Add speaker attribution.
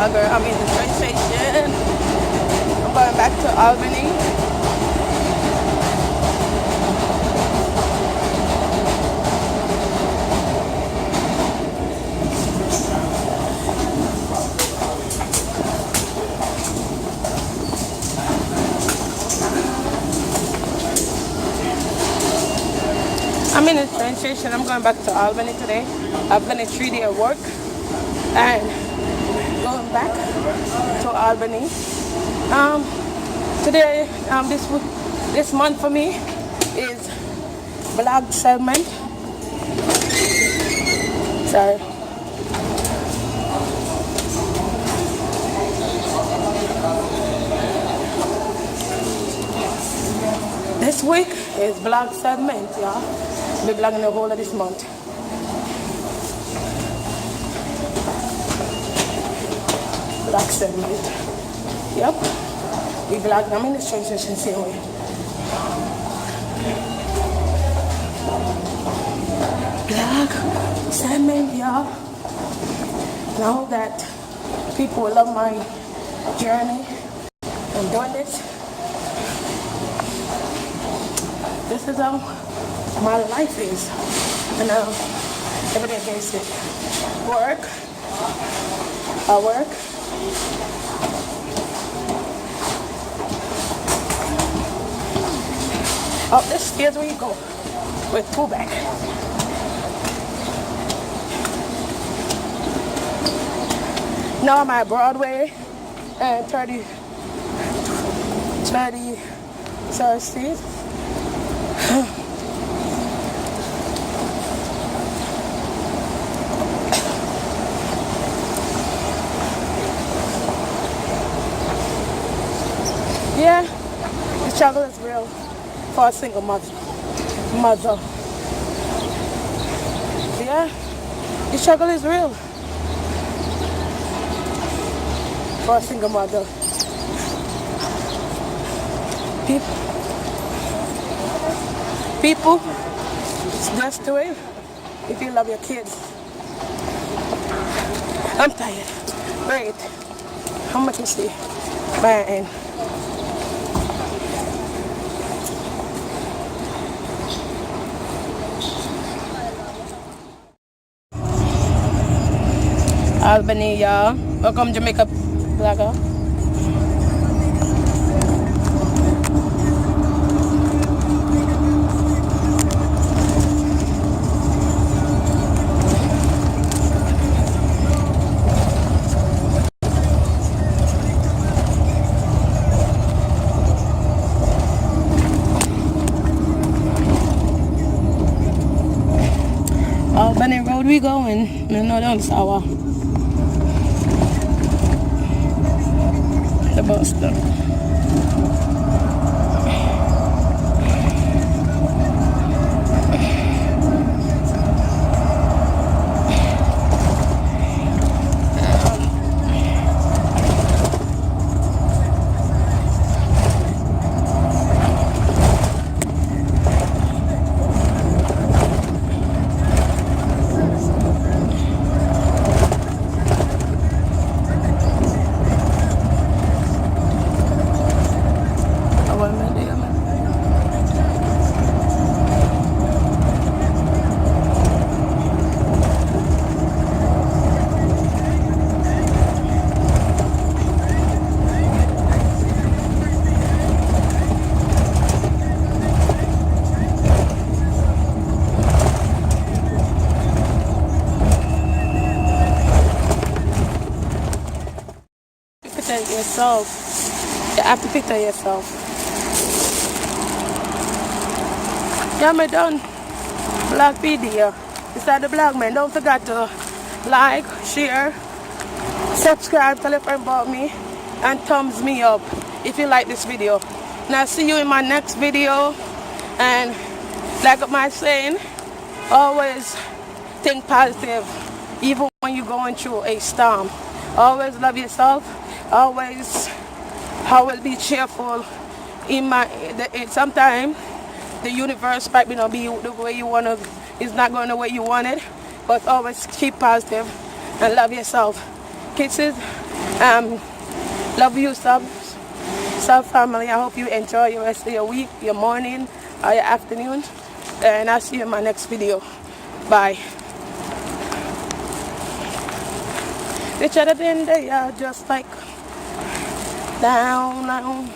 Speaker 1: vlogger. I'm in the train station. I'm going back to Albany. I'm in the train station. I'm going back to Albany today. I've done a 3-day work and going back to Albany. Today, this month for me is vlog segment. Sorry. This week is vlog segment, y'all. I'll be vlogging the whole of this month. Vlog segment. Yep. We vlog. I'm in the train station same way. Vlog segment, y'all. Now that people love my journey and doing this. This is how my life is. And every day against it. Work. I work. Up the stairs where you go with pullback. Now I'm at Broadway and 33rd Street. Yeah, the struggle is real for a single mother. Yeah, the struggle is real for a single mother. People, just do it if you love your kids. I'm tired. Wait, how much is it? Man. Albany, y'all. Welcome Jamaica vlogger. Albany Road we going. No, don't sour. The bus stop. Yourself. You have to picture yourself. Yeah, me done. Blog video. Inside the blog, man. Don't forget to like, share, subscribe, tell a friend about me, and thumbs me up if you like this video. Now see you in my next video. And like my saying, always think positive, even when you're going through a storm. Always love yourself. Always be cheerful. Sometimes the universe might not be the way you want to. It's not going the way you want it. But always keep positive and love yourself. Kisses. Love you, sub family. I hope you enjoy your rest of your week, your morning, or your afternoon. And I'll see you in my next video. Bye. Each other in the yard just like down.